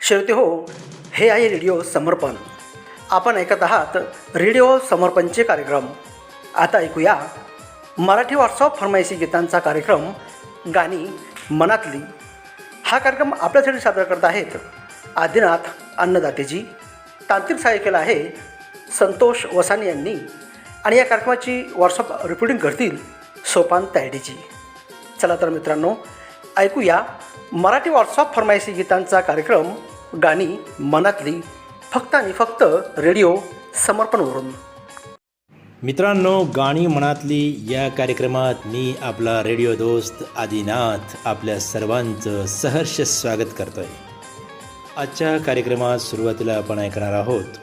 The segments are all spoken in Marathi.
श्रोते हो, हे आहे रेडिओ समर्पण. आपण ऐकत आहात रेडिओ समर्पणचे कार्यक्रम. आता ऐकूया मराठी व्हॉट्सअप फरमाईशी गीतांचा कार्यक्रम गाणी मनातली. हा कार्यक्रम आपल्यासाठी सादर करत आहेत आदिनाथ अन्नदातेजी. तांत्रिक सहाय्य केलं आहे संतोष वसानी यांनी आणि या कार्यक्रमाची व्हॉट्सअप रिपोर्टिंग करतील सोपान तायडेजी. चला तर मित्रांनो, ऐकूया मराठी व्हॉट्सअप फरमाईशी गीतांचा कार्यक्रम गाणी मनातली, फक्त आणि फक्त रेडिओ समर्पणवरून. मित्रांनो, गाणी मनातली या कार्यक्रमात मी आपला रेडिओ दोस्त आदिनाथ आपल्या सर्वांचं सहर्ष स्वागत करतोय. आजच्या कार्यक्रमात सुरुवातीला आपण ऐकणार आहोत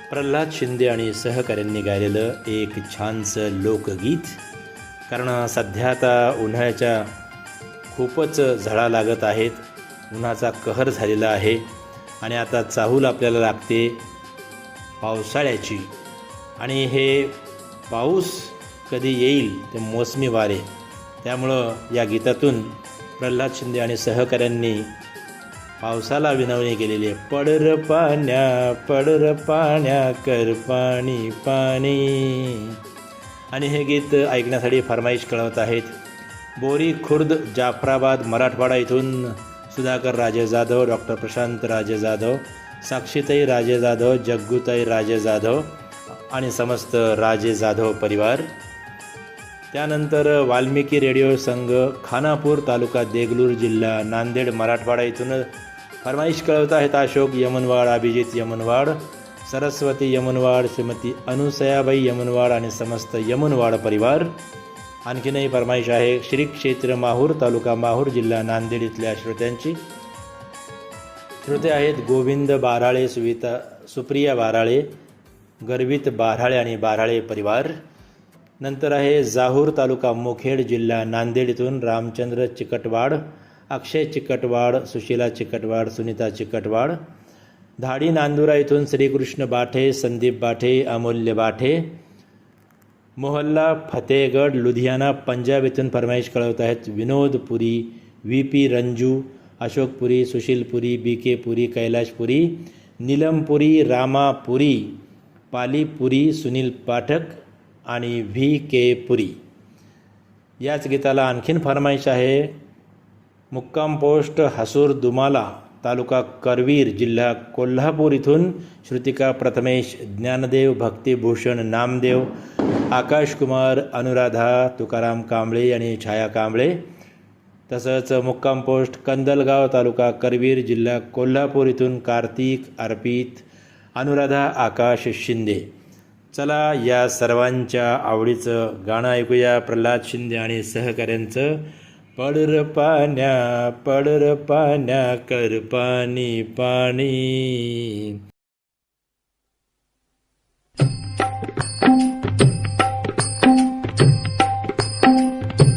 प्रल्हाद शिंदे आणि सहकाऱ्यांनी गायलेलं एक छानसं लोकगीत. कारण सध्या आता उन्हाळ्याच्या खूपच झळा लागत आहेत, उन्हाचा कहर झालेला आहे आणि आता चाहूल आपल्याला लागते पावसाळ्याची. आणि हे पाऊस कधी येईल ते मोसमी वारे. त्यामुळं या गीतातून प्रल्हाद शिंदे आणि सहकाऱ्यांनी पावसाला विनवणी केलेली आहे. पडर पाण्या कर पाणी पाणी. आणि हे गीत ऐकण्यासाठी फरमाईश कळवत आहेत बोरी खुर्द, जाफराबाद, मराठवाडा इथून सुधाकर राजे जाधव, डॉक्टर प्रशांत राजे जाधव, साक्षीताई राजे जाधव, जग्गूताई राजे जाधव आणि समस्त राजे जाधव परिवार. त्यानंतर वाल्मिकी रेडिओ संघ, खानापूर तालुका, देगलूर जिल्हा, नांदेड, मराठवाडा इथून फरमाईश कळवत आहेत अशोक यमनवाड, अभिजित यमनवाड, सरस्वती यमनवाड, श्रीमती अनुसयाबाई यमनवाड आणि समस्त यमनवाड परिवार. आणखीनही फरमाईश आहे श्री क्षेत्र माहूर तालुका, माहूर जिल्हा, नांदेड इथल्या श्रोत्यांची. श्रोते आहेत गोविंद बाराळे, सुप्रिया बाराळे, गर्वित बाराळे आणि बाराळे परिवार. नंतर आहे जाहूर तालुका, मुखेड जिल्हा, नांदेड इथून रामचंद्र चिकटवाड, अक्षय चिकटवाड, सुशीला चिकटवाड, सुनीता चिकटवाड. धाडी नांदुरा इथून श्रीकृष्ण बाठे, संदीप बाठे, अमूल्य बाठे. मोहल्ला फतेहगड, लुधियाना, पंजाब इथून फरमाईश कळवत आहेत विनोद पुरी, व्ही पी रंजू, अशोक पुरी, सुशील पुरी, बी के पुरी, कैलाश पुरी, नीलम पुरी, रामा पुरी, पाली पुरी, सुनील पाठक आणि व्ही के पुरी. याच गीताला आणखीन फरमाईश आहे मुक्काम पोस्ट हसूर दुमाला तालुका, करवीर जिल्हा, कोल्हापूर इथून श्रुतिका प्रथमेश, ज्ञानदेव, भक्तिभूषण, नामदेव, आकाश कुमार, अनुराधा, तुकाराम कांबळे आणि छाया कांबळे. तसंच मुक्काम पोस्ट कंदलगाव तालुका, करवीर जिल्हा, कोल्हापूर इथून कार्तिक, अर्पित, अनुराधा, आकाश शिंदे. चला या सर्वांच्या आवडीचं गाणं ऐकूया प्रल्हाद शिंदे आणि सहकाऱ्यांचं. पडर पाण्या कर पाणी पाणी.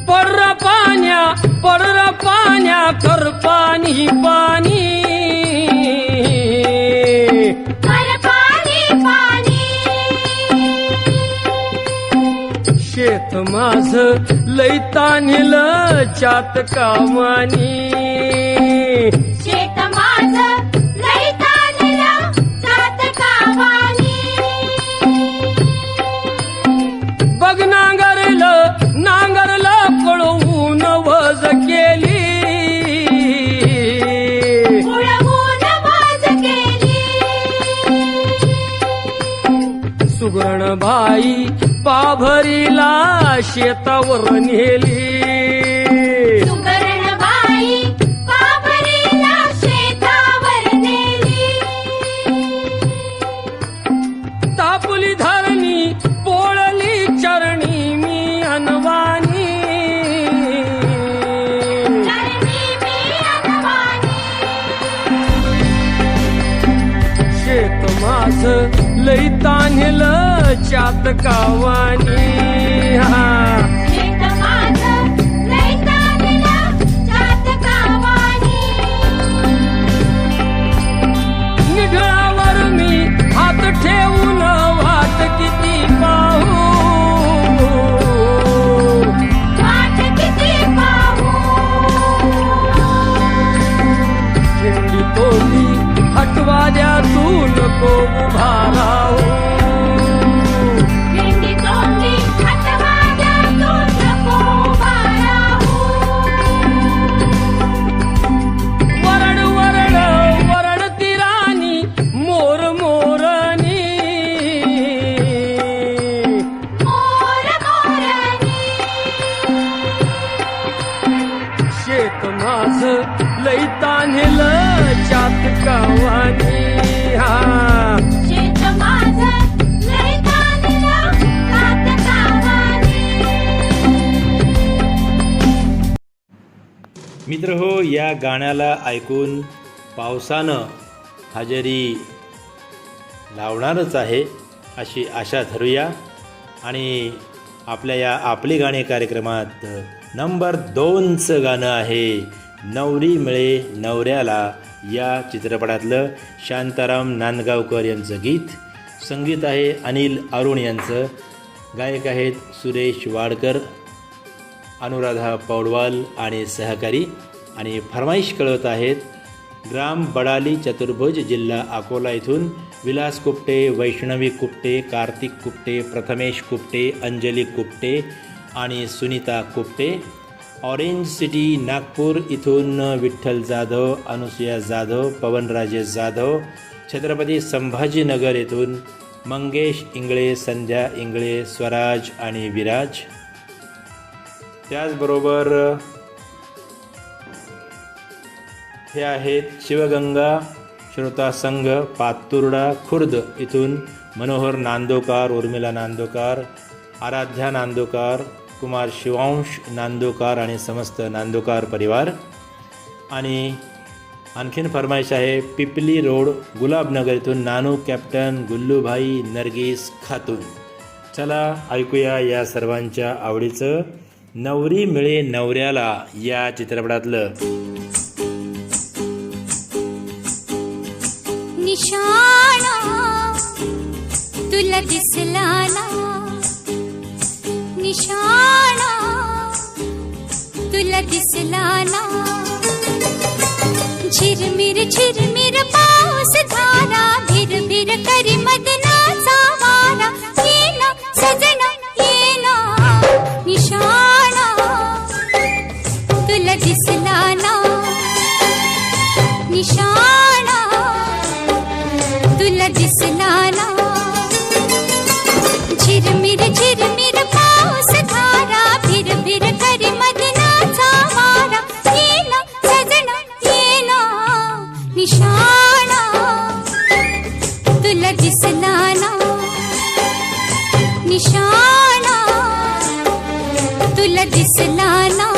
पडर पाण्या कर पाणी पाणी. शेत माझ लई तान्हिलं चात कामानी. शेत माझ लई तान्हिलं चात कामानी. बघ नांगरलं पळवून वज केली. पळवून वज केली. सुगरण बाई पाभरीला शेतावर नेली. सुगरण बाई पाभरीला शेतावर नेली. तापुली धरणी पोळली चरणी मी अनवानी. चरणी मी अनवानी. शेत माझ लई तान्हिलं चात कावानी. शेत माझ लई तान्हिलं चात कामानी. निघळावर मी हात ठेवून वाट किती पाहू. वाट किती पाहू. तोंडी हटवाद्यातून नको उभा राहू भेंडी तोंडी हटवाद्यातून नको उभा राहू. वरड वरड वरडती राणी मोर मोरणी मोर मोरणी शेत माझ लई तान्हेलं चातकावानी हा शेत माझं लय ताणलं कातकावानी. मित्र हो, या गाण्याला ऐकून पावसानं हजेरी लावणारच आहे अशी आशा धरूया. आणि आपल्या या आपली गाणी कार्यक्रमात नंबर 2चं गाणं आहे नवरी मिळे नवऱ्याला या चित्रपटातलं शांताराम नांदगावकर यांचं गीत. संगीत आहे अनिल अरुण यांचं. गायक आहेत सुरेश वाडकर, अनुराधा पौडवाल आणि सहकारी. आणि फरमाईश कळवत आहेत ग्राम बडाली चतुर्भुज, जिल्हा अकोला इथून विलास कुपटे, वैष्णवी कुपटे, कार्तिक कुपटे, प्रथमेश कुपटे, अंजली कुपटे आणि सुनीता कुपटे. ऑरेंज सिटी नागपूर इथून विठ्ठल जाधव, अनुसुया जाधव, पवनराजे जाधव. छत्रपती संभाजीनगर येथून मंगेश इंगळे, संध्या इंगळे, स्वराज आणि विराज. त्याचबरोबर हे आहेत शिवगंगा श्रोता संघ पातुर्डा खुर्द इथून मनोहर नांदोकार, उर्मिला नांदोकार, आराध्या नांदोकार, कुमार शिवांश नांदोकार आणि समस्त नांदोकार परिवार. आणि आणखीन फरमाईश आहे पिपली रोड गुलाबनगर इथून नानू कॅप्टन, गुल्लूभाई, नरगिस खातून. चला ऐकूया या सर्वांच्या आवडीचं नवरी मिळे नवऱ्याला या चित्रपटातलं निशाणा तुला दिसला ना, निशाणा तुला दिसला ना. झिरमिर पाऊस धारा, भिर करी मदनाचा वारा. ये ना सजना ये ना, निशाणा तुला दिसला ना, निशाणा तुला दिसला ना. झिरमिर पाऊस धारा, भिर करी मदनाचा वारा. ये ना सजना ये ना, निशाणा तुला दिसला ना, निशाणा तुला दिसला ना.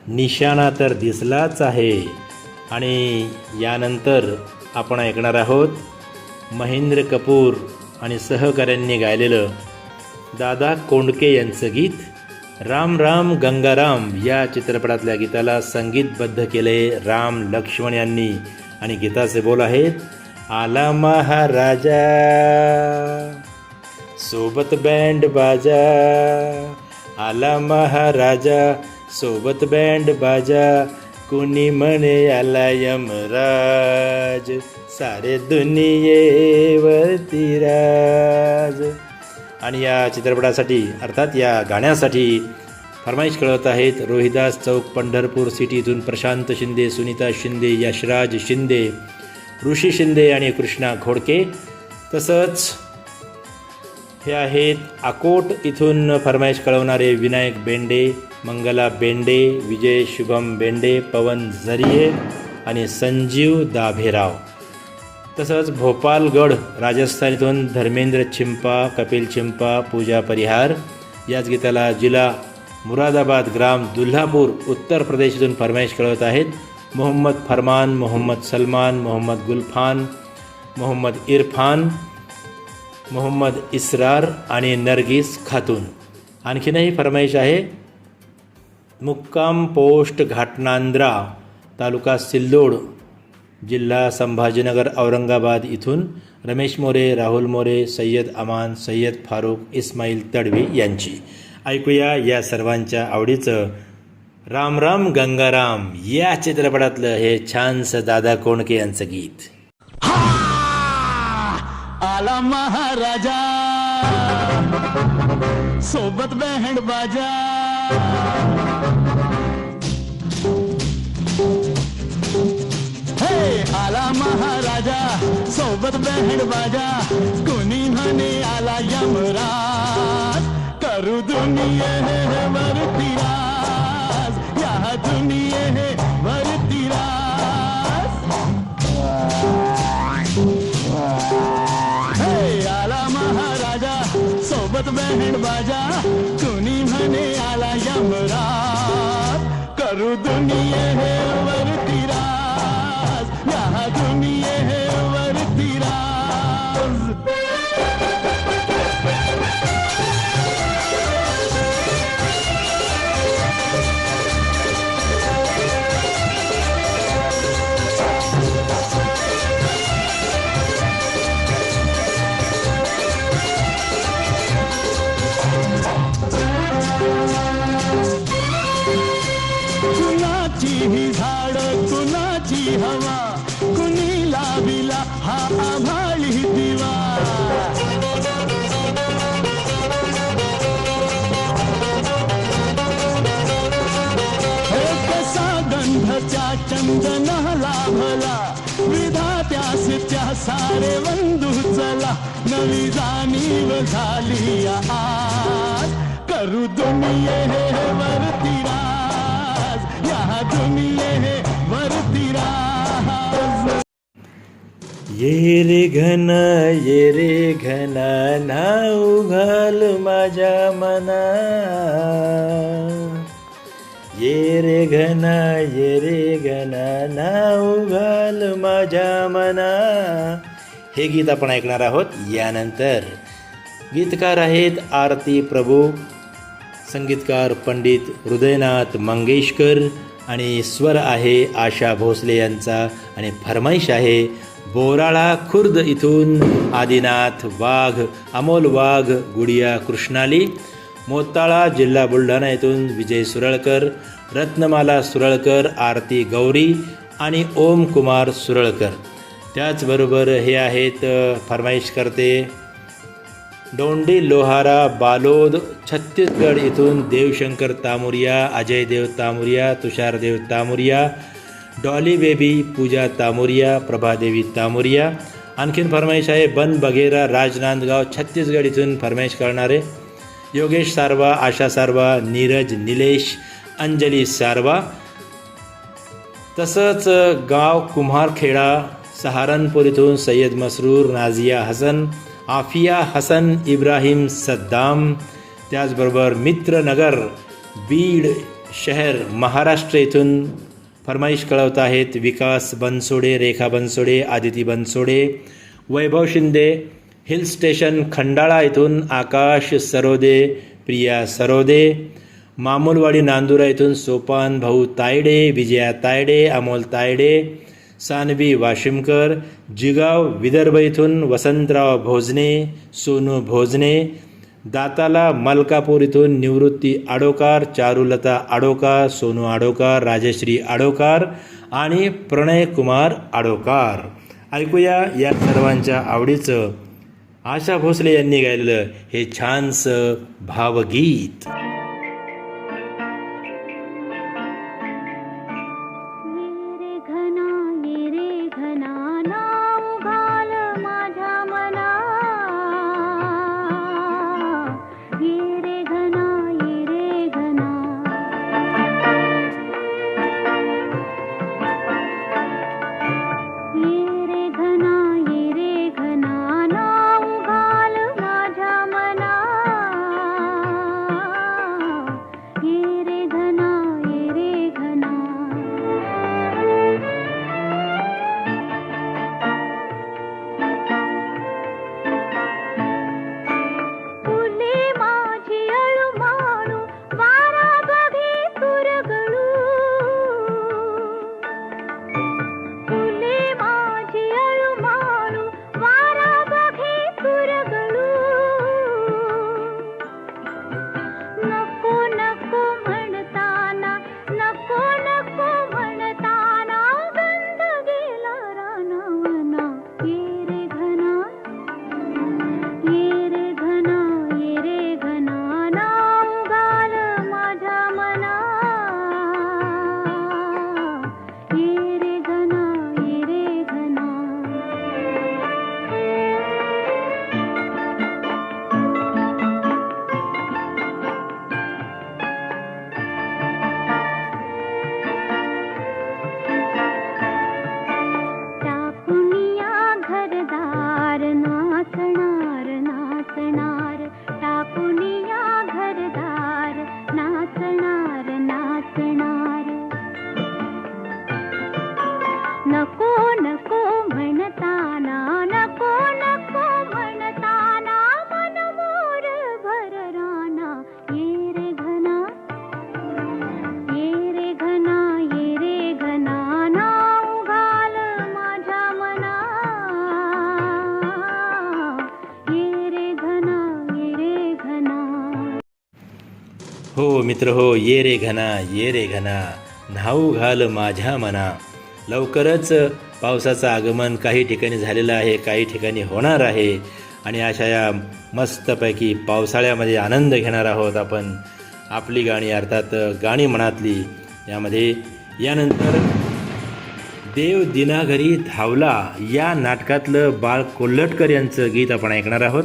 निशाणा तर दिसलाच आहे. आणि यानंतर आपण ऐकणार आहोत महेंद्र कपूर आणि सहकाऱ्यांनी गायलेलं दादा कोंडके यांचं गीत राम राम गंगाराम या चित्रपटातल्या गीताला संगीतबद्ध केले राम लक्ष्मण यांनी. आणि गीताचे बोल आहेत आला महाराजा सोबत बँड बाजा आला महाराजा सोबत बँड बाजा, कुणी म्हणे आला यमराज, सारे दुनियेवरती राज. आणि या चित्रपटासाठी अर्थात या गाण्यासाठी फरमाईश कळवत आहेत रोहिदास चौक पंढरपूर सिटी इथून प्रशांत शिंदे, सुनीता शिंदे, यशराज शिंदे, ऋषी शिंदे आणि कृष्णा घोडके. तसंच हे आहेत अकोट इथून फरमाईश कळवणारे विनायक बेंडे, मंगला बेंडे, विजय शुभम बेंडे, पवन झरिये आणि संजीव दाभेराव. तसंच भोपालगड राजस्थान इथून धर्मेंद्र चिंपा, कपिल चिंपा, पूजा परिहार. याच गीताला जिल्हा मुरादाबाद, ग्राम दुल्हापूर, उत्तर प्रदेश इथून फरमाईश कळवत आहेत मोहम्मद फरमान, मोहम्मद सलमान, मोहम्मद गुलफान, मोहम्मद इरफान, मोहम्मद इसरार आणि नरगिस खातून. आणखीनही फरमाईश आहे मुक्काम पोस्ट घाटनांद्रा, तालुका सिल्लोड, जिल्हा संभाजीनगर, औरंगाबाद इथून रमेश मोरे, राहुल मोरे, सय्यद अमान, सय्यद फारूक, इस्माईल तडवी यांची. ऐकूया या सर्वांच्या आवडीचं राम राम गंगाराम या चित्रपटातलं हे छानसं दादा कोंडके यांचं गीत. आला महाराजा सोबत बँड बाजा, हे आला महाराजा सोबत बँड बाजा, कोणी म्हणे आला यमराज, करू दुनियेवरती राज, या दुनियेवरती राज. आला महाराजा सोबत बँड बाजा, कुणी म्हणे आला यमराज, करू दुनियेवरती राज, या दुनियेवरती राज. कुणाची ही झाड, कुणाची हवा, कुणी लाविला हा आभाळी दिवा, हे कसा गंधच्या चंदना लाभला, विधात्यास त्या सारे बंधू चला, नवी जाणीव झाली आज, करू दुनियेवरती राज, या दुनियेवरती राज. ये रे घन नाव घाल माझ्या मना, ये रे घन नाव घाल माझ्या मना. हे गीत आपण ऐकणार आहोत. यानंतर गीतकार आहेत आरती प्रभू, संगीतकार पंडित हृदयनाथ मंगेशकर आणि स्वर आहे आशा भोसले यांचा. आणि फरमाईश आहे बोराळा खुर्द इथून आदिनाथ वाघ, अमोल वाघ, गुडिया कृष्णाली. मोताळा जिल्हा बुलढाणा येथून विजय सुरळकर, रत्नमाला सुरळकर, आरती गौरी आणि ओम कुमार सुरळकर. त्याचबरोबर हे आहेत फरमाईश करते डोंडी लोहारा बालोद छत्तीसगड इथून देवशंकर तामुरिया, अजय देव तामुरिया, तुषार देव तामुरिया, डॉली बेबी, पूजा तामुरिया, प्रभादेवी तामुरिया. आणखीन फरमाईश आहे बन बघेरा राजनांदगाव छत्तीसगड इथून फरमाईश करणारे योगेश सारवा, आशा सारवा, नीरज निलेश, अंजली सारवा. तसंच गाव कुम्हारखेडा सहारनपूर इथून सय्यद मसरूर, नाझिया हसन, आफिया हसन, इब्राहिम सद्दाम. त्याचबरोबर मित्रनगर बीड शहर महाराष्ट्र इथून फरमाईश कळवत आहेत विकास बनसोडे, रेखा बनसोडे, आदिती बनसोडे. वैभव शिंदे हिल स्टेशन खंडाळा इथून आकाश सरोदे, प्रिया सरोदे. मामुलवाडी नांदुरा इथून सोपान भाऊ तायडे, विजया तायडे, अमोल तायडे, सानवी वाशिमकर. जिगाव विदर्भ इथून वसंतराव भोजने, सोनू भोजने. दाताला मलकापूर इथून निवृत्ती आडोकार, चारुलता आडोकार, सोनू आडोकार, राजश्री आडोकार आणि प्रणय कुमार आडोकार. ऐकूया या सर्वांच्या आवडीचं आशा भोसले यांनी गायलेलं हे छानसं भावगीत. ये रे घना नाव घाल माझ्या मना. ये रे घना नाव घाल माझ्या मना. ये रे घना फुले माझी अळमाणू वारा बघे तुरगळू. फुले माझी अळमाणू वारा बघे तुरगळू. नको नको म्हणताना नको नको म्हणताना गंध गेला रानावना. ये रे घना नाव घाल माझ्या मना. ये रे घना टाकुनिया घरदार नाचणार नाचणार. टाकुनिया घरदार नाचणार नाचणार. नको नको म्हणताना नको नको म्हणताना मन मोर भर राना. ये रे घना नाव घाल माझ्या मना. ये रे घना हो मित्र हो, ये रे घना न्हाऊ घाल माझ्या मना. लवकरच पावसाचं आगमन काही ठिकाणी झालेलं आहे, काही ठिकाणी होणार आहे आणि अशा या मस्तपैकी पावसाळ्यामध्ये आनंद घेणार आहोत आपण. आपली गाणी अर्थात गाणी मनातली यामध्ये. यानंतर देव दिनाघरी धावला या नाटकातलं बाळ कोल्हटकर यांचं गीत आपण ऐकणार आहोत.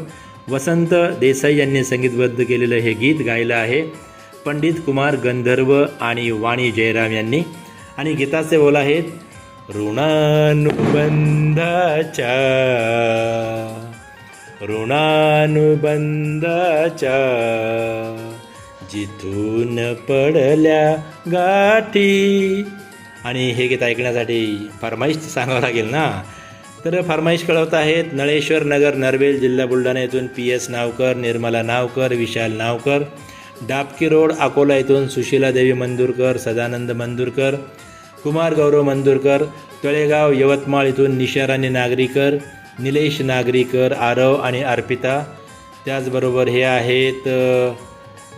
वसंत देसाई यांनी संगीतबद्ध केलेलं हे गीत गायलं आहे पंडित कुमार गंधर्व आणि वाणी जयराम यांनी. आणि गीताचे बोल आहेत ऋणानुबंधाच्या जिथून पडल्या गाठी. आणि हे गीत ऐकण्यासाठी फरमाईश सांगावं लागेल ना, तर फरमाईश कळवत आहेत नळेश्वर नगर नरवेल जिल्हा बुलढाणा येथून PS नावकर, निर्मला नावकर, विशाल नावकर. डाबकी रोड अकोला येथून सुशीला देवी मंदुरकर, सदानंद मंदुरकर, कुमार गौरव मंदुरकर. तळेगाव यवतमाळ इथून निशाराणी नागरीकर, निलेश नागरीकर, आरव आणि अर्पिता. त्याचबरोबर हे आहेत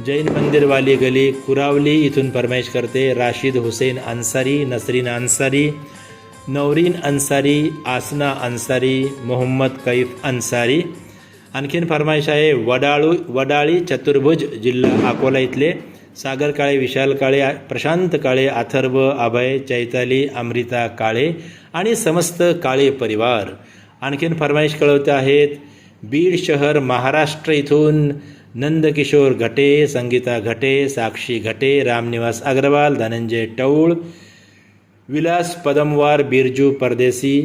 जैन मंदिरवाली गली कुरावली इथून फरमाईश करते राशीद हुसेन अन्सारी, नसरीन अन्सारी, नौरीन अन्सारी, आसना अन्सारी, मोहम्मद कैफ अन्सारी. आणखीन फरमाईश आहे वडाळी चतुर्भुज जिल्हा अकोला इथले सागर काळे, विशाल काळे, प्रशांत काळे, अथर्व, अभय, चैताली, अमृता काळे आणि समस्त काळे परिवार. आणखीन फरमाईश कळवते आहेत बीड शहर महाराष्ट्र इथून नंदकिशोर घटे, संगीता घटे, साक्षी घटे, रामनिवास अग्रवाल, धनंजय टौळ, विलास पदमवार, बिरजू परदेसी.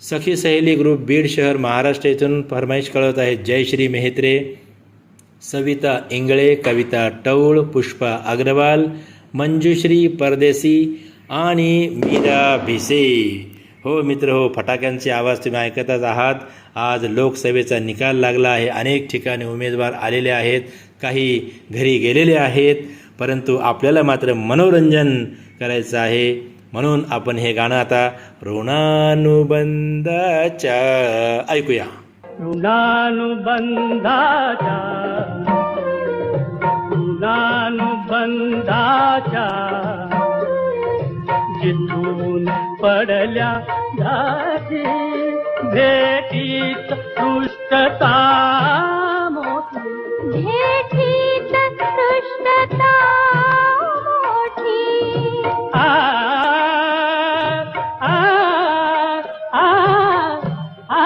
सखी सहेली ग्रुप बीड शहर महाराष्ट्र इथून फरमाईश कळवत आहेत जयश्री मेहत्रे, सविता इंगळे, कविता टौळ, पुष्पा अग्रवाल, मंजुश्री परदेसी आणि मीरा भिसे. हो मित्र हो, फटाक्यांचे आवाज तुम्ही ऐकतच आहात. आज लोकसभेचा निकाल लागला आहे. अनेक ठिकाणी उमेदवार आलेले आहेत, काही घरी गेलेले आहेत, परंतु आपल्याला मात्र मनोरंजन करायचं आहे. म्हणून आपण हे गाणं आता ऋणानुबंधाच्या ऐकूया. ऋणानुबंधाच्या ऋणानुबंधाच्या जिथून पडल्या धाची भेटीत दृष्टता मोठी भेटीत दृष्टता मोठी आ आ आ आ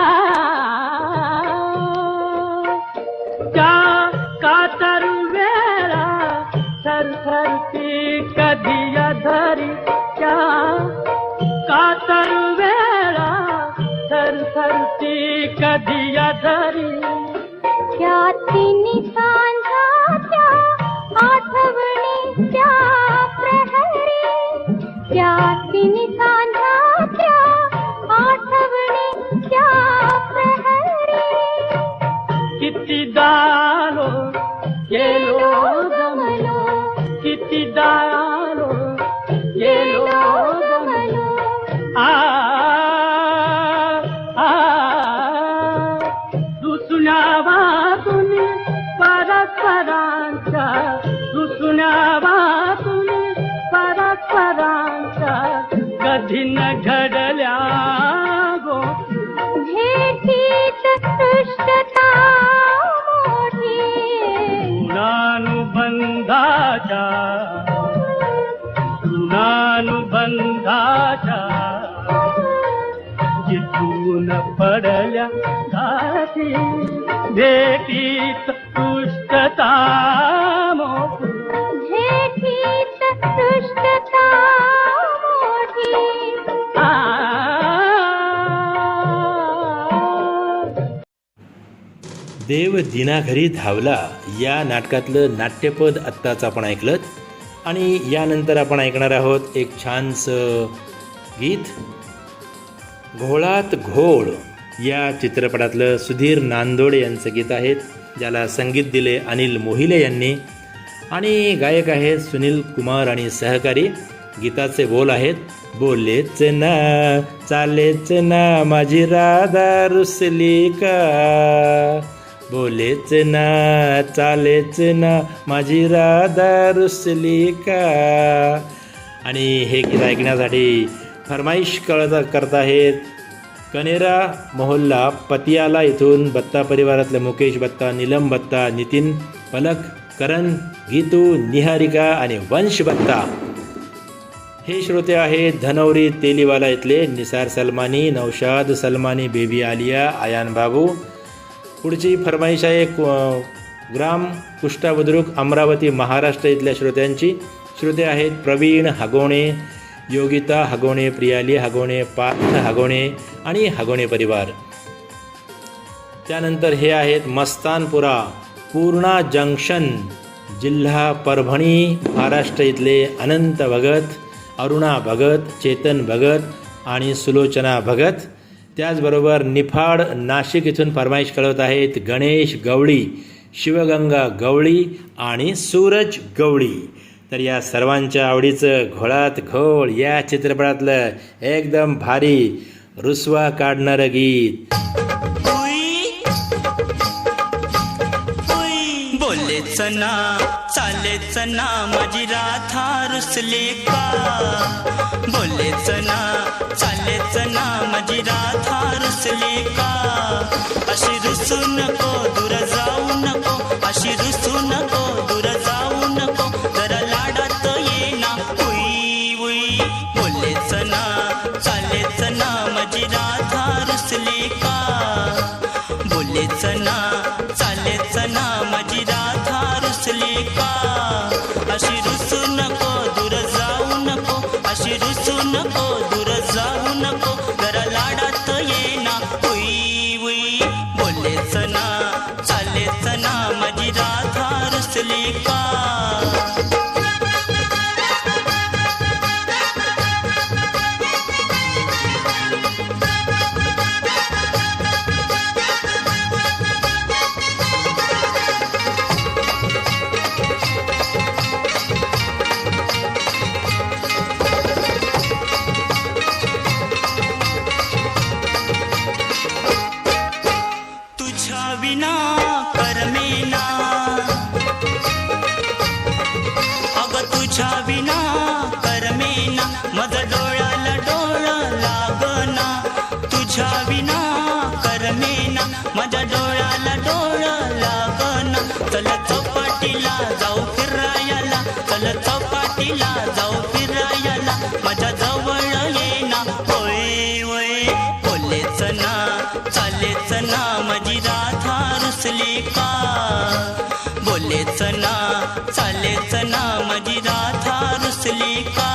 त्या कातर वेळा थरथरती कधी धरी त्या कातर वेळा थरथरती कधी धरी त्या तिन्ही सांजाच्या आठवणीच्या प्रहरी त्या तिन्ही सांजाच्या आठवणीच्या प्रहरी किती दालो गेलो गमलो किती दालो गेलो गमलो आ आ दुसऱ्या वातून परस्परांच्या दुसऱ्या वातून परस्परांच्या कधी न घडल्या गो भेटीत दृष्टता मोठी ऋणानुबंधाच्या जिथून पडल्या घाटी भेटीत दृष्टता मोठी भेटीत दृष्टता मोठी आ देव दिनाघरी धावला या नाटकातलं नाट्यपद आत्ताच आपण ऐकलं आणि यानंतर आपण ऐकणार आहोत एक छानसं गीत घोळात घोळ या चित्रपटातलं सुधीर नांदोडे यांचं गीत आहे, ज्याला संगीत दिले अनिल मोहिले यांनी आणि गायक आहेत सुनील कुमार आणि सहकारी. गीताचे बोल आहेत, बोलेच ना चालेच ना माझी राधा रुसली का, बोलेच ना चालेच ना माझी राधा रुसली का. आणि हे गीत ऐकण्यासाठी फरमाईश करत आहेत कनेरा मोहल्ला पतियाला इथून बत्ता परिवारातले मुकेश बत्ता, नीलम बत्ता, नितीन पलक, करण, गीतू, निहारिका आणि वंश बत्ता. हे श्रोते आहेत धनौरी तेलीवाला इथले निसार सलमानी, नौशाद सलमानी, बेबी आलिया, आयान बाबू. पुढची फरमाईश आहे ग्राम कुष्टा बुद्रुक अमरावती महाराष्ट्र इथल्या श्रोत्यांची. श्रोते आहेत प्रवीण हगोणे, योगिता हगोणे, प्रियाली हगोणे, पार्थ हगोणे आणि हगोणे परिवार. त्यानंतर हे आहेत मस्तानपुरा, पूर्णा जंक्शन, जिल्हा परभणी महाराष्ट्र इथले अनंत भगत, अरुणा भगत, चेतन भगत आणि सुलोचना भगत. त्याचबरोबर निफाड नाशिक इथून फरमाईश कळवत आहेत गणेश गवळी, शिवगंगा गवळी आणि सूरज गवळी. तर या सर्वांच्या आवडीचं घोळात घोळ या चित्रपटातलं एकदम भारी रुसवा काढणारं गीत. बोलेच ना चालेच ना माझी राधा रुसले का, बोलेच ना चालेच ना माझी राधा रुसले का. अशी रुसू नको दूर जाऊ नको, अशी रुसू नको दूर जाऊ नको, जरा लाडात ये ना उई उई. बोलेच ना चालेच ना माझी राधा रुसले का, बोलेच ना चालेच ना माझी राधा रुसले का. अशी रुसू नको दूर जाऊ नको, अशी रुसू नको दूर जाऊ नको, जरा लाडात ये ना उई उई. बोलेच ना चालेच ना माझी राधा रुसले का. तुझ्या विना करमेना मज डोळ्याला डोळा लागना तुझ्या विना करमेना माझ्या डोळ्याला डोळा लागना चल चौपाटीला जाऊ फिरायला चल चौपाटीला जाऊ फिरायला माझ्या जवळ येना होय होय बोलेच ना चालेच ना माझी राधा रुसली का बोलेच ना चालेच ना माझी राधा रुसली का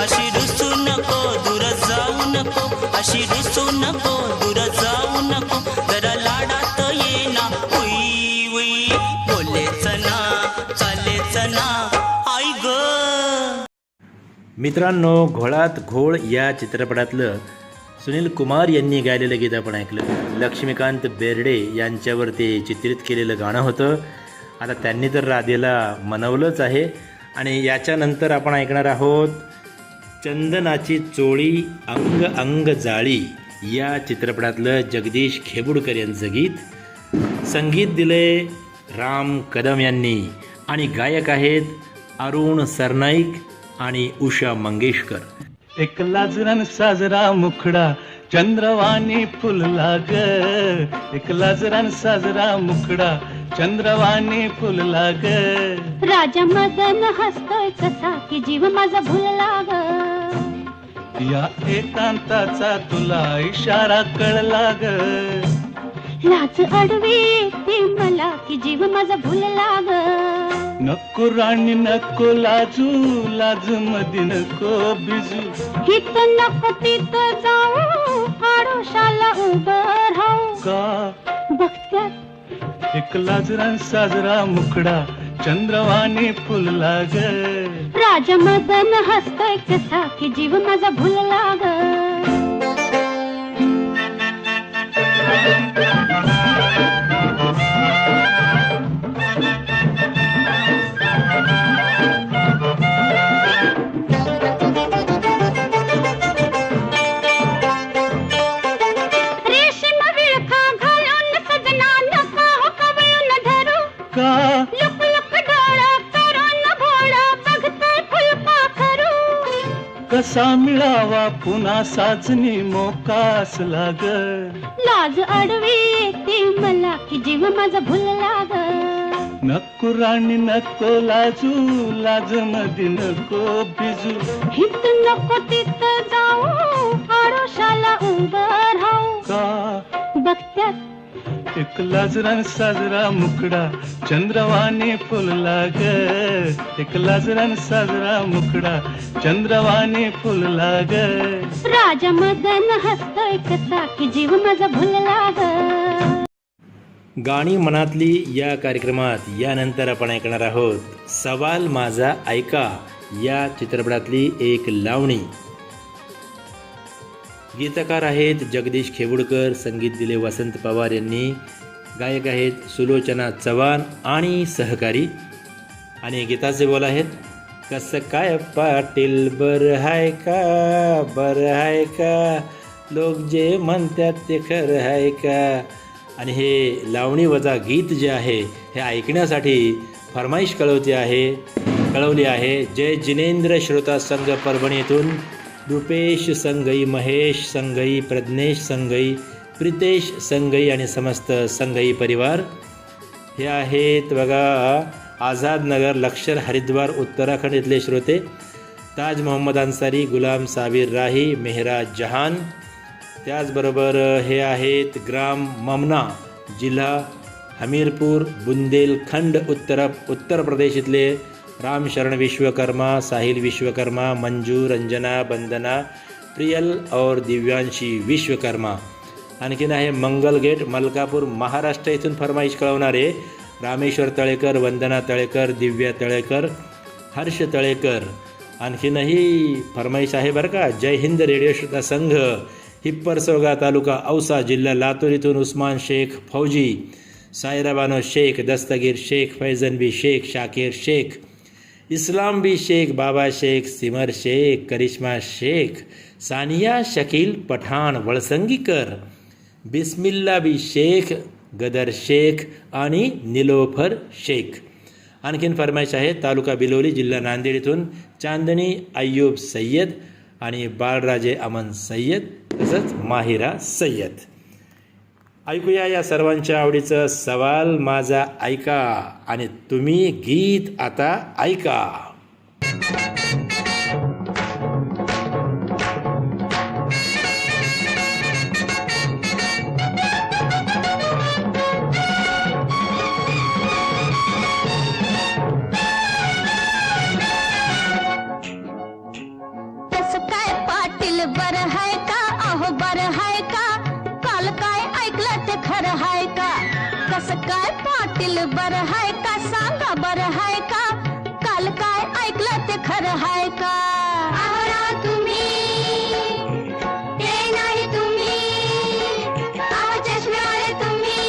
अशी रुसू नको दूर जाऊ नको अशी रुसू नको दूर जाऊ नको जरा लाडात ये ना उई उई बोलेच ना चालेच ना आई ग. मित्रांनो, घोळात घोळ या चित्रपटातलं सुनील कुमार यांनी गायलेलं गीत आपण ऐकलं. लक्ष्मीकांत बेर्डे यांच्यावर ते चित्रित केलेलं गाणं होतं. आता त्यांनी तर राधेला मनवलंच आहे. आणि याच्यानंतर आपण ऐकणार आहोत चंदनाची चोळी अंग अंग जाळी या चित्रपटातलं जगदीश खेबुडकर यांचं गीत. संगीत दिले राम कदम यांनी आणि गायक आहेत अरुण सरनाईक आणि उषा मंगेशकर. एक लाजरान साजरा मुखडा चंद्रवाणी फुलला ग एक लाजरान साजरा मुखडा चंद्रवाणी फुलला ग राजा मदन हसतोय कसा की जीव माझा भुलला ग या एकांताचा तुला इशारा कळला ग लाज अडवी ती मला की जीव माझा भुलला ग नको राणी नको लाजू लाज मधी नको बिजू हित नको तिथं जाऊ आडोशाला उभं राहू का बघत्यात एक लाजरान साजरा मुखडा चंद्रवाणी फुलला ग राजा मदन हसतोय कसा की जीव माझा भुलला ग कसा मिळावा पुन्हा साजनी मोकास लाग लाज अडवी येते मला की जीव माझा भुलला ग नको राणी नको लाजू लाज मधी नको बिजू हित नको तिथं जाऊ आडोशाला उभं राहू का बघत्यात एक लाजरान साजरा मुखडा चंद्रवाणी फुलला ग एक लाजरान साजरा मुखडा चंद्रवाणी फुलला ग राजा मदन हसतोय कसा की जीव माझा भुलला ग गाणी मनातली या कार्यक्रमात यानंतर आपण ऐकणार आहोत सवाल माझा ऐका या चित्रपटातली एक लावणी. गीतकार आहेत जगदीश खेबुडकर, संगीत दिले वसंत पवार यांनी, गायक आहेत सुलोचना चव्हाण आणि सहकारी. आणि गीताचे बोल आहेत कसं काय पाटील बरं आहे का लोक जे म्हणतात ते खरं आहे का. आणि हे लावणी वजा गीत जे आहे हे ऐकण्यासाठी फरमाईश कळवली आहे जय जिनेंद्र श्रोता संघ परभणी येथून Rupesh Shanghai, Mahesh Shanghai, Prajnesh Shanghai, Pritesh Shanghai आणि समस्त संघई परिवार. हे आहेत बघा आझाद नगर, लक्षर, हरिद्वार, उत्तराखंड इथले श्रोते. ताज मोहम्मद अन्सारी, गुलाम साबिर राही, मेहराज जहान. त्याचबरोबर हे आहेत ग्राम ममना, जिल्हा हमीरपूर, बुंदेलखंड, उत्तर प्रदेश इथले रामशरण विश्वकर्मा, साहिल विश्वकर्मा, मंजू, रंजना, बंदना, प्रियल और दिव्यांशी विश्वकर्मा. आणखीन आहे मंगल गेट, मलकापूर, महाराष्ट्र इथून फरमाईश कळवणारे रामेश्वर तळेकर, वंदना तळेकर, दिव्या तळेकर, हर्ष तळेकर. आणखीनही फरमाईश आहे बरं का. जय हिंद रेडिओ श्रोता संघ, हिप्परसोगा तालुका औसा, जिल्हा लातूर इथून उस्मान शेख फौजी, सायरा बानो शेख, दस्तगीर शेख, फैजन बी शेख, शाकीर शेख, इस्लाम बी शेख, बाबा शेख, सिमर शेख, करिश्मा शेख, सानिया शकील पठाण वळसंगीकर, बिस्मिल्ला बी शेख, गदर शेख आणि निलोफर शेख. आणखीन फरमाईश आहे तालुका बिलोली जिल्हा नांदेड इथून चांदणी अय्यूब सय्यद आणि बाळराजे अमन सय्यद तसंच माहिरा सय्यद. ऐकूया या सर्वांच्या आवडीचं सवाल माझा ऐका आणि तुम्ही गीत आता ऐका. कसं काय पाटील बरं हाय का अहो बरं हाय का काल काय ऐकलं ते खरं हाय का कसं काय पाटील बरं हाय का सांगा बरं हाय का काल काय ऐकलं ते खरं हाय का आहोरा तुम्ही ते नाही तुम्ही आहो चष्मेवाले तुम्ही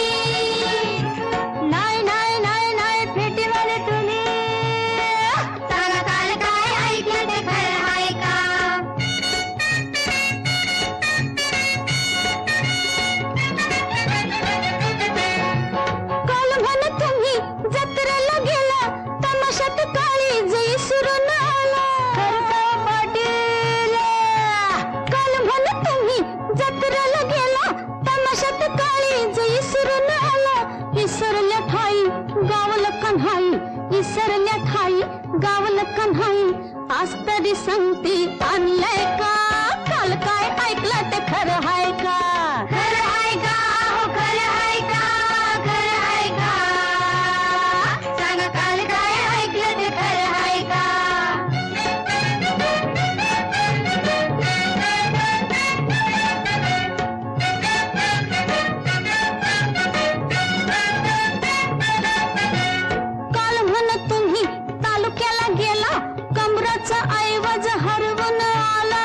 नाही नाही नाही नाही फेटीवाले तुम्ही सांगा काल काय ऐकलं ते खरं हाय का काल म्हण तुम्ही जत्रेला गेला तमाशात काळी जई सुरून आला पाटील काल म्हण तुम्ही जत्रेला गेला तमाशात काळी जई सुरून आला इसरल्या ठाई गावलं कन्हाई इसरल्या ठाई गावलं कन्हाई आज तरी संगती आणलंय का काल काय ऐकलं ते खरं हाय का खरं हाय का हो खरं हाय का खरं हाय का सांगा काल काय ऐकलं ते खरं हाय का काल म्हण तुम्ही तालुक्याला गेला कमराचा ऐवज हरवून आला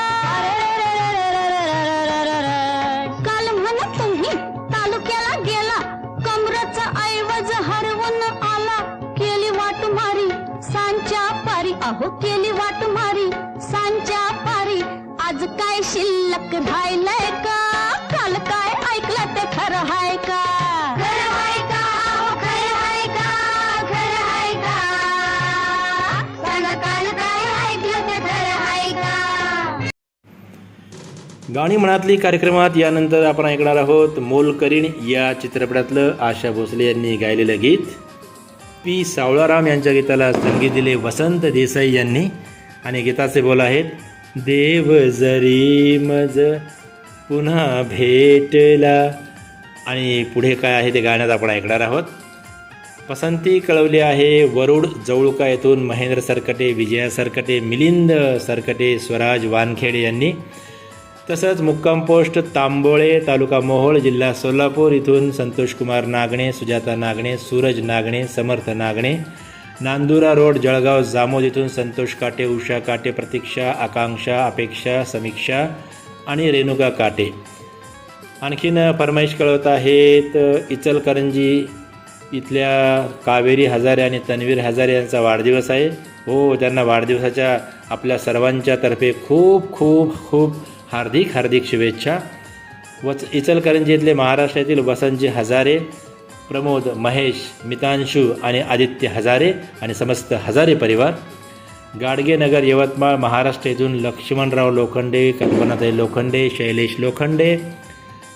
काल म्हण तुम्ही तालुक्याला गेला कमराचा ऐवज हरवून आला केली वाट मारी सांच्या पारी अहो केली वाट मारी सांच्या पारी आज काय शिल्लक राहिलंय का काल काय ऐकलं ते खरं हाय का खरं हाय का अहो खरं हाय का खरं हाय का सांगा काल काय ऐकलं ते खरं हाय का गाणी मनातली कार्यक्रमात यानंतर आपण ऐकणार आहोत मोलकरीण या चित्रपटातलं आशा भोसले यांनी गायलेलं गीत. पी सावळाराम यांच्या गीताला संगीत दिले वसंत देसाई यांनी आणि गीताचे बोल आहेत देव जरी मज पुन्हा भेटला. आणि पुढे काय आहे ते गाण्यात आपण ऐकणार आहोत. पसंती कळवली आहे वरुड जवळका येथून महेंद्र सरकटे, विजया सरकटे, मिलिंद सरकटे, स्वराज वानखेडे यांनी. तसंच मुक्काम पोस्ट तांबोळे तालुका मोहोळ जिल्हा सोलापूर इथून संतोषकुमार नागणे, सुजाता नागणे, सूरज नागणे, समर्थ नागणे. नांदुरा रोड जळगाव जामोद इथून संतोष काटे, उषा काटे, प्रतीक्षा, आकांक्षा, अपेक्षा, समीक्षा आणि रेणुका काटे. आणखीन फरमाईश कळवत आहेत इचलकरंजी इथल्या कावेरी हजारे आणि तन्वीर हजारे यांचा वाढदिवस आहे. हो, त्यांना वाढदिवसाच्या आपल्या सर्वांच्यातर्फे खूप खूप खूप हार्दिक हार्दिक शुभेच्छा. इचलकरंजी इथले महाराष्ट्रातील वसंतजी हजारे, प्रमोद, महेश, मितांशू आणि आदित्य हजारे आणि समस्त हजारे परिवार. गाडगेनगर यवतमाळ महाराष्ट्र येथून लक्ष्मणराव लोखंडे, कल्पनाताई लोखंडे, शैलेश लोखंडे,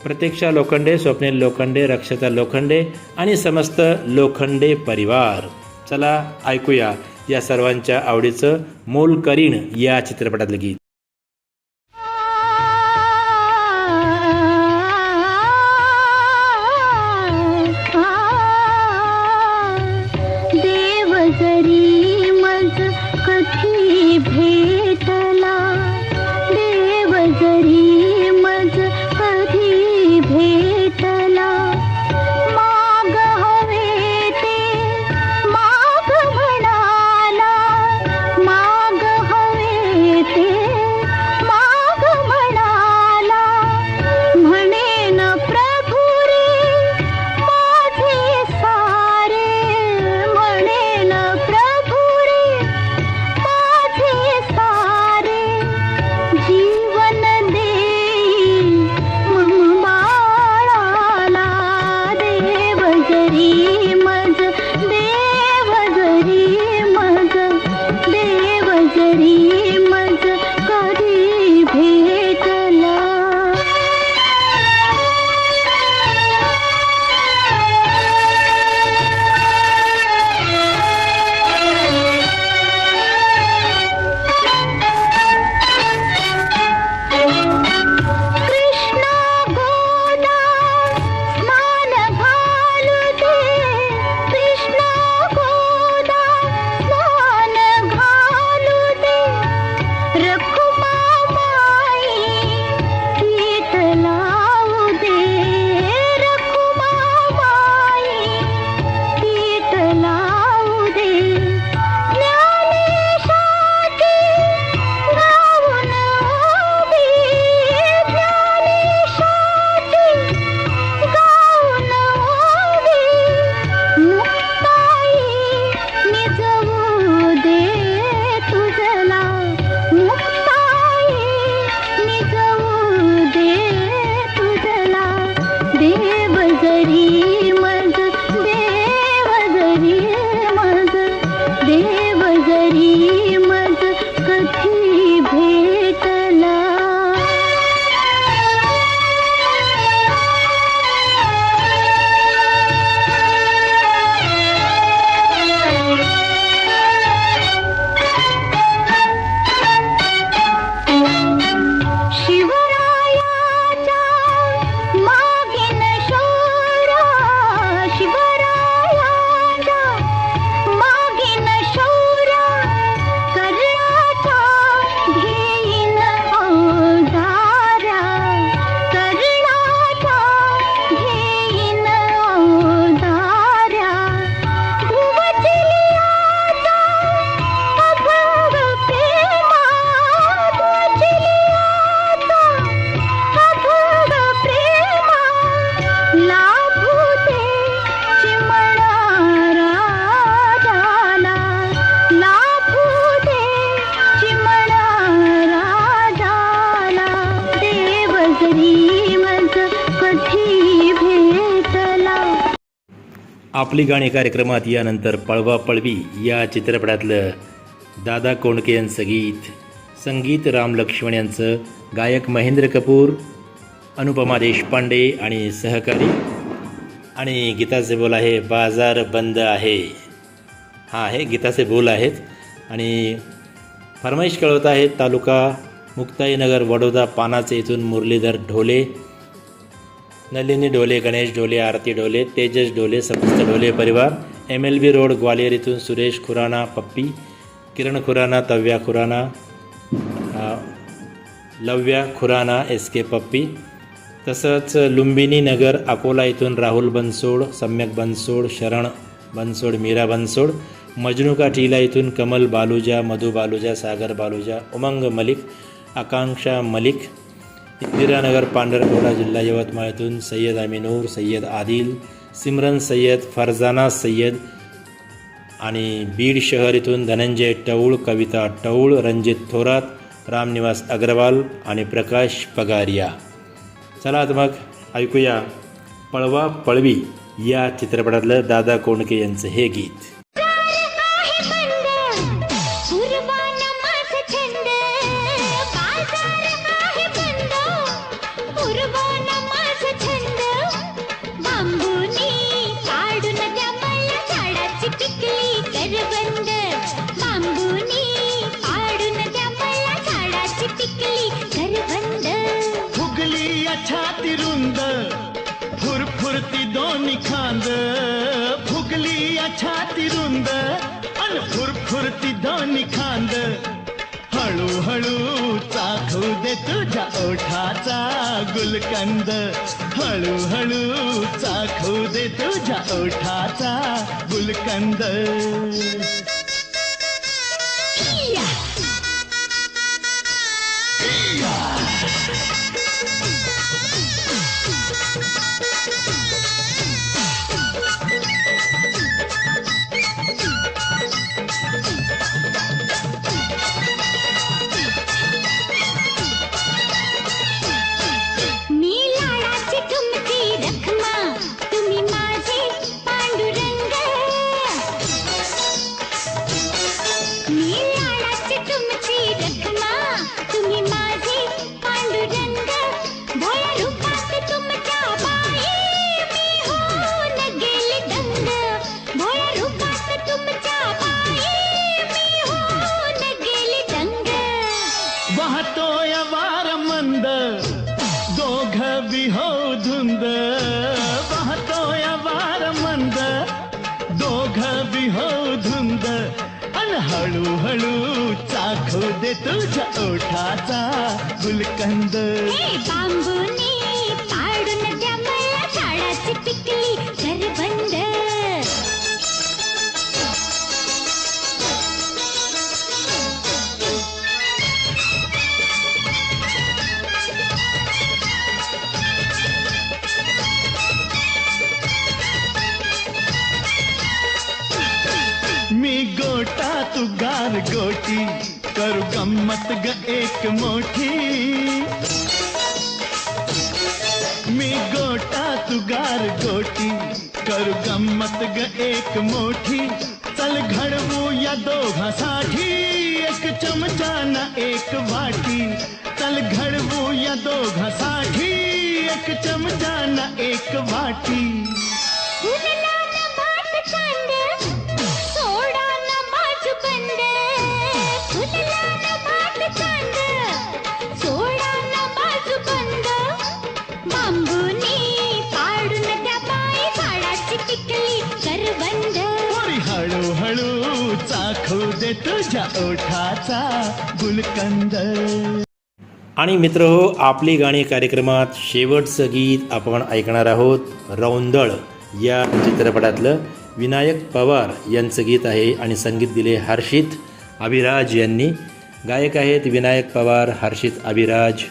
प्रतीक्षा लोखंडे, स्वप्नील लोखंडे, रक्षता लोखंडे आणि समस्त लोखंडे परिवार. चला ऐकूया या सर्वांच्या आवडीचं मोलकरीण या चित्रपटातलं गीत. देव जरी मज कधी भेटला देव जरी मज कधी भेटला माग हवे ते माग म्हणाला माग हवे ते आपली गाणी कार्यक्रमात यानंतर पळवा पळवी या चित्रपटातलं दादा कोंडके यांचं गीत, संगीत राम लक्ष्मण यांचं, गायक महेंद्र कपूर, अनुपमा देशपांडे आणि सहकारी, आणि गीताचे बोल आहे बाजार बंद आहे. हा आहे गीताचे बोल आहेत. आणि फरमाईश कळवत आहेत तालुका मुक्ताईनगर वडोदा पानाचे इथून मुरलीधर ढोले, नलिनी ढोले, गणेश ढोले, आरती ढोले, तेजस ढोले, समस्त ढोले परिवार, MLB रोड ग्वालियर इथून सुरेश खुराना पप्पी, किरण खुराना, तव्या खुराना, लव्या खुराना, SK पप्पी, तसंच लुंबिनी नगर अकोला इथून राहुल बनसोड, सम्यक बनसोड, शरण बनसोड, मीरा बनसोड, मजनुका टीला इथून कमल बालुजा, मधु बालुजा, सागर बालुजा, उमंग मलिक, आकांक्षा मलिक, इंदिरानगर पांढरकवडा जिल्हा यवतमाळ इथून सय्यद अमिनूर, सय्यद आदिल, सिमरन सय्यद, फरजाना सय्यद, आणि बीड शहर इथून धनंजय टौळ, कविता टौळ, रणजित थोरात, रामनिवास अग्रवाल आणि प्रकाश पगारिया. चला आता मग ऐकूया पळवा पळवी या चित्रपटातलं दादा कोंडके यांचं हे गीत. छाती रुंद फुरफुरती दोन्ही खांद, फुगली छाती रुंद अन फुरफुरती दोन्ही खांद, हळूहळू चाखू दे तुझ्या ओठाचा गुलकंद, हळूहळू चाखू दे तुझ्या ओठाचा गुलकंद. वाहतोय वार मंद दोघ बिहो धुंद, वाहतोय वार मंद दोघ बिहो धुंद अन हळूहळू चाखू दे तुझ्या ओठाचा गुलकंद. बांबूनी पाडून द्या मला झाडाची पिकली घरबंद. मी गोटा तू गार गोटी करू गम्मत ग एक मोठी, मी गोटा तू गार गोटी करू गम्मत ग एक मोठी, चल घडवू या दोघांसाठी एक चमचा ना एक वाटी, चल घडवू या दोघांसाठी एक चमचा ना एक वाटी. हळूहळू चाखू दे तुझ्या ओठाचा गुलकंद. आणि मित्रहो, आपली गाणी कार्यक्रमात शेवटचं गीत आपण ऐकणार आहोत. रौंदळ या चित्रपटातलं विनायक पवार यांचं गीत आहे आणि संगीत दिले हर्षित अभिराज यांनी. गायक आहेत विनायक पवार, हर्षित अभिराज,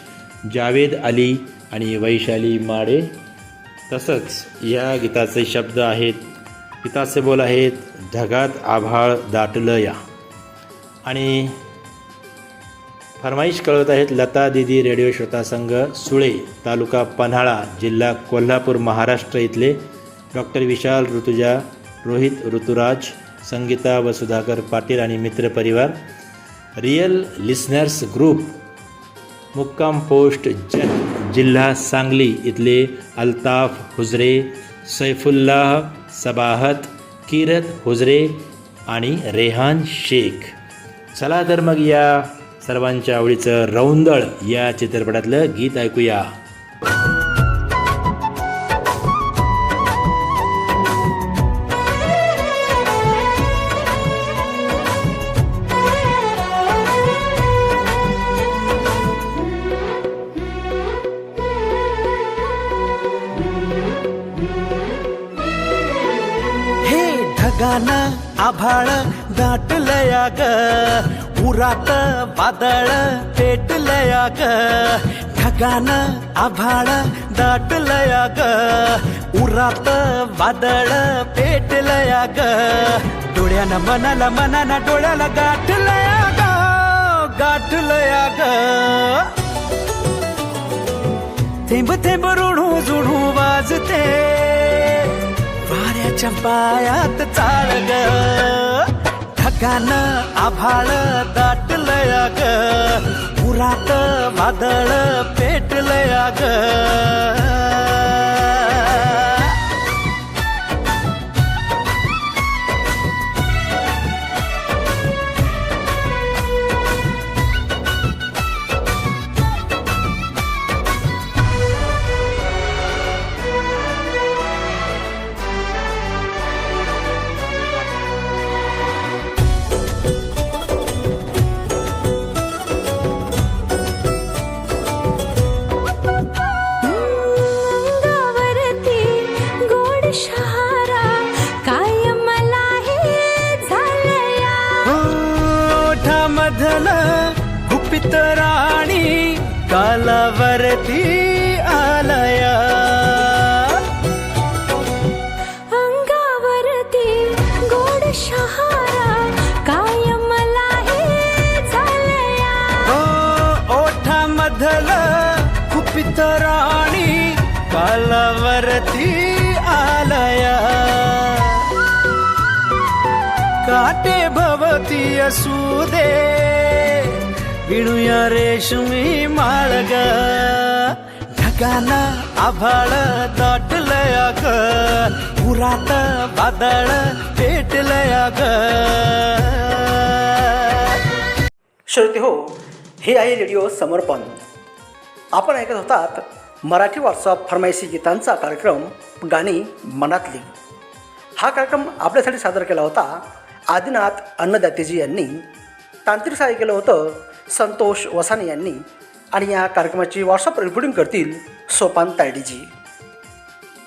जावेद अली आणि वैशाली माडे. तसंच या गीताचे शब्द आहेत, गीताचे बोल आहेत ढगात आभाळ दाटलं या. आणि फरमाईश कळवत आहेत लता दिदी रेडिओ श्रोता संघ सुळे, तालुका पन्हाळा, जिल्हा कोल्हापूर, महाराष्ट्र इथले डॉक्टर विशाल ऋतुजा रोहित ऋतुराज, संगीता व सुधाकर पाटील आणि मित्रपरिवार, रियल लिसनर्स ग्रुप, मुक्काम पोस्ट जत, जिल्हा सांगली इथले अल्ताफ हुजरे, सैफुल्लाह सबाहत, किरत हुजरे आणि रेहान शेख. चला तर मग या सर्वांच्या आवडीचं रौंदळ या चित्रपटातलं गीत ऐकूया. हे ढगानं आभाळ दाटलया ग, उरात वादळ पेटलया ग. ढगानं आभाळ दाटलया ग, उरात वादळ पेटलया ग. डोळ्यानं मनाला मनानं डोळ्याला गाठलया ग, गाठलया ग. थेंब थेंब ऋणू जुणू वाजते, वाऱ्याच्या पायात चाळ ग. ढगानं आभाळ दाटलया ग, उरात वादळ पेटलया ग. अंगावरती गोड शहारा कायम मला हे झालया. ओठामधलं गुपित राणी कालावरती आलया. अंगावरती गोड शहारा कायम मला हे झालया. ओठामधलं गुपित राणी कालावरती आलया. काटे भवती असू दे, विणूया रेशमी माळग. ढगानं आभाळ दाटलया ग, उरात वादळ पेटलया ग. श्रोते हो, हे आहे रेडिओ समर्पण. आपण ऐकत होतात मराठी व्हॉट्सअप फरमाईशी गीतांचा कार्यक्रम गाणी मनातली. हा कार्यक्रम आपल्यासाठी सादर केला होता आदिनाथ अन्नदातेजी यांनी. तांत्रिक सहाय्य केलं होतं संतोष वसाने यांनी. आणि या कार्यक्रमाची व्हॉट्सअप रेकॉर्डिंग करतील सोपान तायडीजी.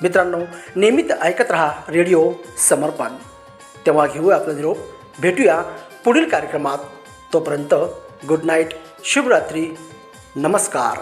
मित्रांनो, नियमित ऐकत रहा रेडिओ समर्पण. तेव्हा घेऊया आपला निरोप. भेटूया पुढील कार्यक्रमात. तोपर्यंत गुड नाईट, शुभरात्री, नमस्कार.